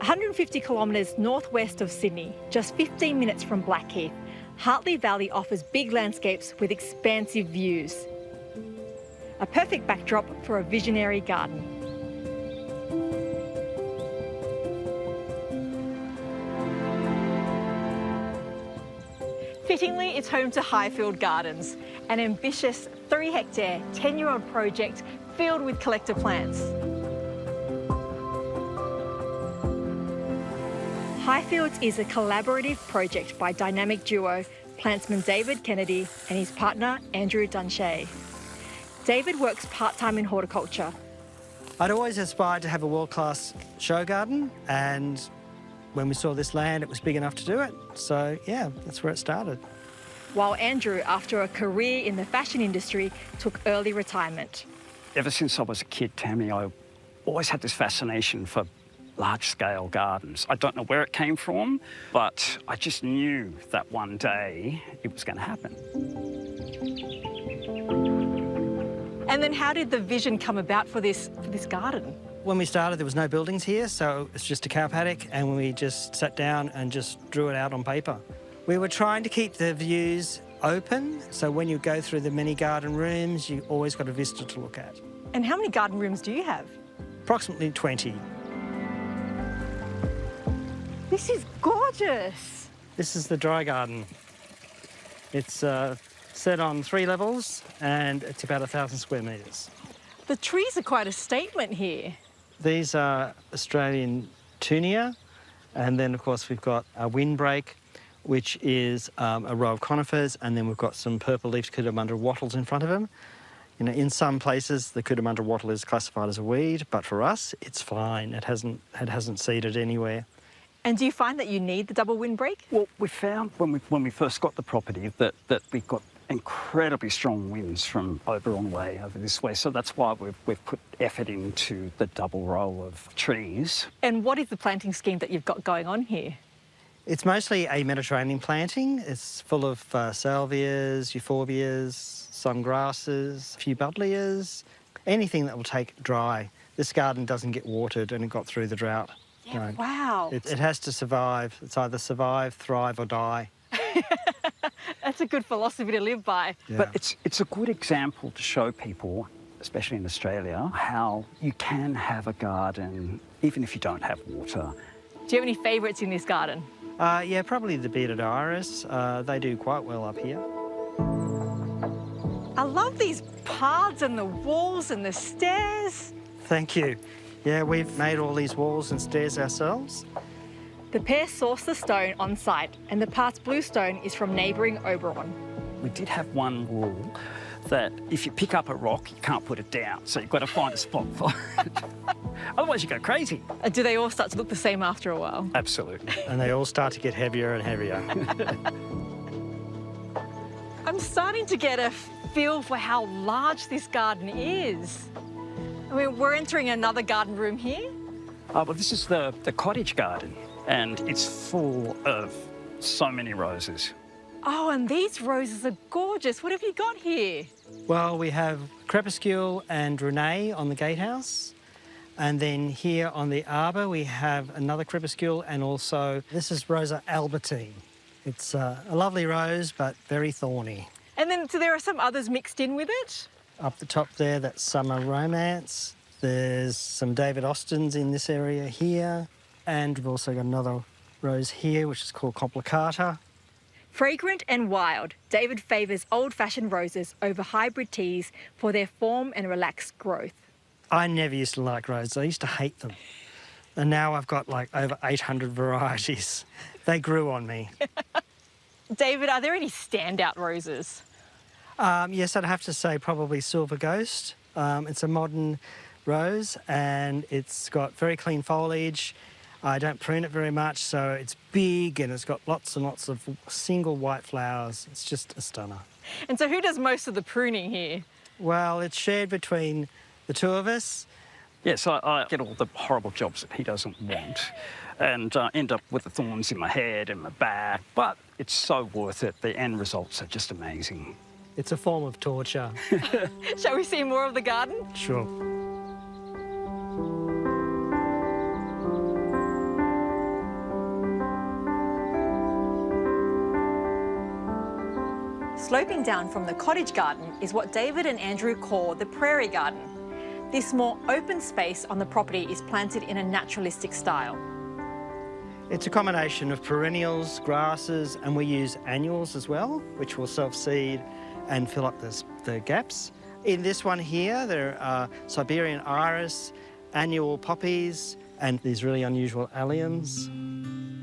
150 kilometres northwest of Sydney, just 15 minutes from Blackheath, Hartley Valley offers big landscapes with expansive views. A perfect backdrop for a visionary garden. Fittingly, it's home to Highfield Gardens, an ambitious 3-hectare, 10-year-old project filled with collector plants. Highfields is a collaborative project by dynamic duo plantsman David Kennedy and his partner Andrew Dunshay. David works part-time in horticulture. I'd always aspired to have a world-class show garden, and when we saw this land, it was big enough to do it. So, yeah, that's where it started. While Andrew, after a career in the fashion industry, took early retirement. Ever since I was a kid, Tammy, I always had this fascination for large-scale gardens. I don't know where it came from, but I just knew that one day it was going to happen. And then how did the vision come about for this garden? When we started, there was no buildings here, so it's just a cow paddock, and we just sat down and just drew it out on paper. We were trying to keep the views open, so when you go through the many garden rooms, you always got a vista to look at. And how many garden rooms do you have? Approximately 20. This is gorgeous. This is the dry garden. It's set on 3 levels, and it's about 1,000 square metres. The trees are quite a statement here. These are Australian tunia, and then of course we've got a windbreak, which is a row of conifers, and then we've got some purple-leafed Cootamundra wattles in front of them. You know, in some places the Cootamundra wattle is classified as a weed, but for us it's fine. It hasn't seeded anywhere. And do you find that you need the double windbreak? Well, we found when we first got the property that we got incredibly strong winds from Oberon Way over this way, so that's why we've put effort into the double row of trees. And what is the planting scheme that you've got going on here? It's mostly a Mediterranean planting. It's full of salvias, euphorbias, some grasses, a few buddleias, anything that will take dry. This garden doesn't get watered, and it got through the drought. Yeah, wow. It has to survive. It's either survive, thrive, or die. That's a good philosophy to live by. Yeah. But it's a good example to show people, especially in Australia, how you can have a garden even if you don't have water. Do you have any favourites in this garden? Yeah, probably the bearded iris. They do quite well up here. I love these paths and the walls and the stairs. Thank you. Yeah, we've made all these walls and stairs ourselves. The pair sourced the stone on site, and the Parts Blue stone is from neighbouring Oberon. We did have one rule that if you pick up a rock, you can't put it down, so you've got to find a spot for it. Otherwise you go crazy. Do they all start to look the same after a while? Absolutely. And they all start to get heavier and heavier. I'm starting to get a feel for how large this garden is. I mean, we're entering another garden room here. Well, this is the cottage garden, and it's full of so many roses. Oh, and these roses are gorgeous. What have you got here? Well, we have crepuscule and renee on the gatehouse. And then here on the arbour, we have another crepuscule, and also this is Rosa albertine. It's a lovely rose, but very thorny. And then, so there are some others mixed in with it? Up the top there, that's Summer Romance. There's some David Austins in this area here. And we've also got another rose here, which is called Complicata. Fragrant and wild, David favours old-fashioned roses over hybrid teas for their form and relaxed growth. I never used to like roses. I used to hate them. And now I've got like over 800 varieties. They grew on me. David, are there any standout roses? Yes, I'd have to say probably Silver Ghost. It's a modern rose, and it's got very clean foliage. I don't prune it very much, so it's big and it's got lots and lots of single white flowers. It's just a stunner. And so who does most of the pruning here? Well, it's shared between the two of us. Yes, I get all the horrible jobs that he doesn't want and end up with the thorns in my head and my back, but it's so worth it. The end results are just amazing. It's a form of torture. Shall we see more of the garden? Sure. Sloping down from the cottage garden is what David and Andrew call the Prairie garden. This more open space on the property is planted in a naturalistic style. It's a combination of perennials, grasses, and we use annuals as well, which will self-seed and fill up the gaps. In this one here, there are Siberian iris, annual poppies, and these really unusual alliums.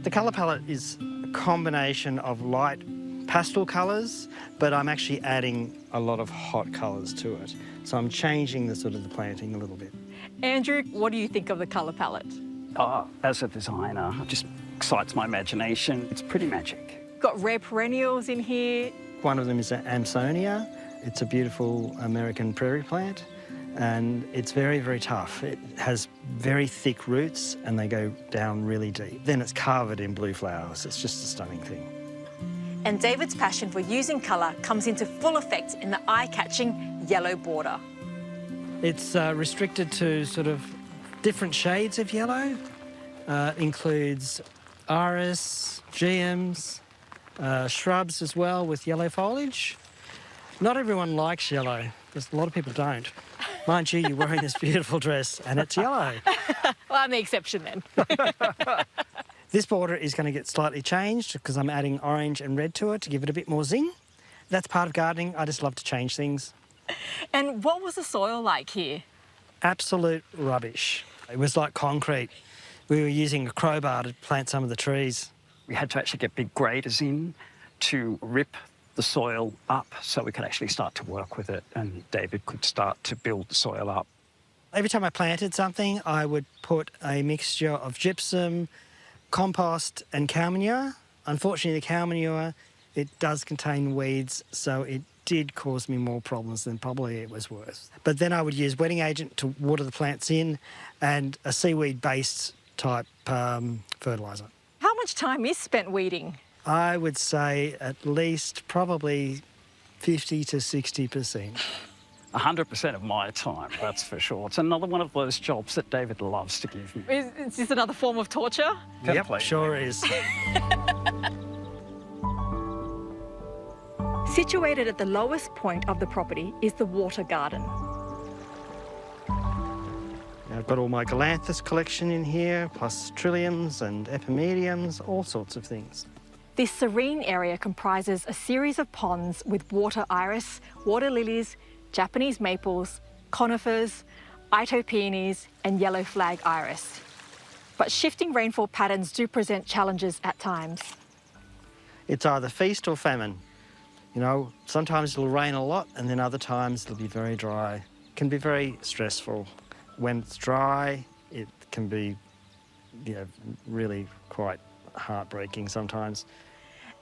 The colour palette is a combination of light pastel colours, but I'm actually adding a lot of hot colours to it. So I'm changing the sort of the planting a little bit. Andrew, what do you think of the colour palette? As a designer, it just excites my imagination. It's pretty magic. Got rare perennials in here. One of them is an Amsonia. It's a beautiful American prairie plant, and it's very, very tough. It has very thick roots and they go down really deep. Then it's covered in blue flowers. It's just a stunning thing. And David's passion for using colour comes into full effect in the eye-catching yellow border. It's restricted to sort of different shades of yellow. Includes iris, geums, shrubs as well with yellow foliage. Not everyone likes yellow, because a lot of people don't. Mind you, you're wearing this beautiful dress and it's yellow. Well, I'm the exception then. This border is going to get slightly changed because I'm adding orange and red to it to give it a bit more zing. That's part of gardening. I just love to change things. And what was the soil like here? Absolute rubbish. It was like concrete. We were using a crowbar to plant some of the trees. We had to actually get big graders in to rip the soil up so we could actually start to work with it, and David could start to build the soil up. Every time I planted something, I would put a mixture of gypsum, compost and cow manure. Unfortunately, the cow manure, it does contain weeds, so it did cause me more problems than probably it was worth. But then I would use wetting agent to water the plants in and a seaweed-based type fertiliser. How much time is spent weeding? I would say at least probably 50 to 60%. 100% of my time, that's for sure. It's another one of those jobs that David loves to give me. Is this another form of torture? Yep, sure is. Situated at the lowest point of the property is the water garden. I've got all my galanthus collection in here, plus trilliums and epimediums, all sorts of things. This serene area comprises a series of ponds with water iris, water lilies, Japanese maples, conifers, Ito peonies and yellow flag iris. But shifting rainfall patterns do present challenges at times. It's either feast or famine. You know, sometimes it'll rain a lot and then other times it'll be very dry. It can be very stressful. When it's dry, it can be, really quite heartbreaking sometimes.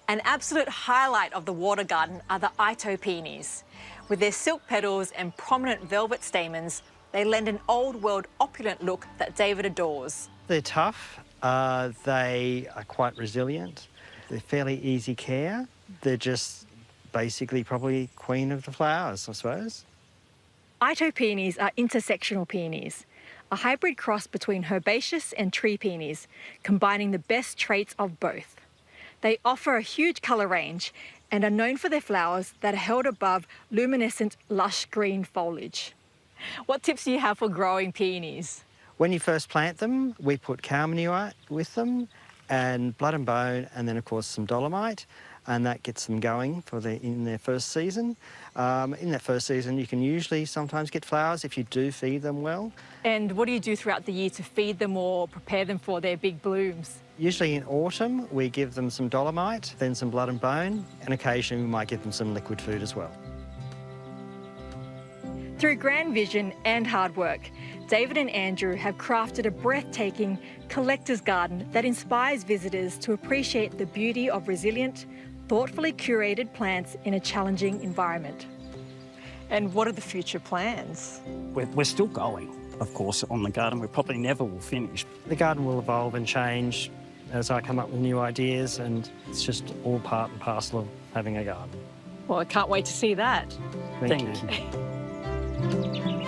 An absolute highlight of the water garden are the Ito peonies. With their silk petals and prominent velvet stamens, they lend an old-world opulent look that David adores. They're tough. They are quite resilient. They're fairly easy care. They're just basically probably queen of the flowers, I suppose. Ito peonies are intersectional peonies, a hybrid cross between herbaceous and tree peonies, combining the best traits of both. They offer a huge colour range and are known for their flowers that are held above luminescent, lush green foliage. What tips do you have for growing peonies? When you first plant them, we put cow manure with them and blood and bone, and then of course some dolomite, and that gets them going in their first season. In that first season, you can usually sometimes get flowers if you do feed them well. And what do you do throughout the year to feed them or prepare them for their big blooms? Usually in autumn, we give them some dolomite, then some blood and bone, and occasionally we might give them some liquid food as well. Through grand vision and hard work, David and Andrew have crafted a breathtaking collector's garden that inspires visitors to appreciate the beauty of resilient, thoughtfully curated plants in a challenging environment. And what are the future plans? We're still going, of course, on the garden. We probably never will finish. The garden will evolve and change as I come up with new ideas, and it's just all part and parcel of having a garden. Well, I can't wait to see that. Thank you. Thank you.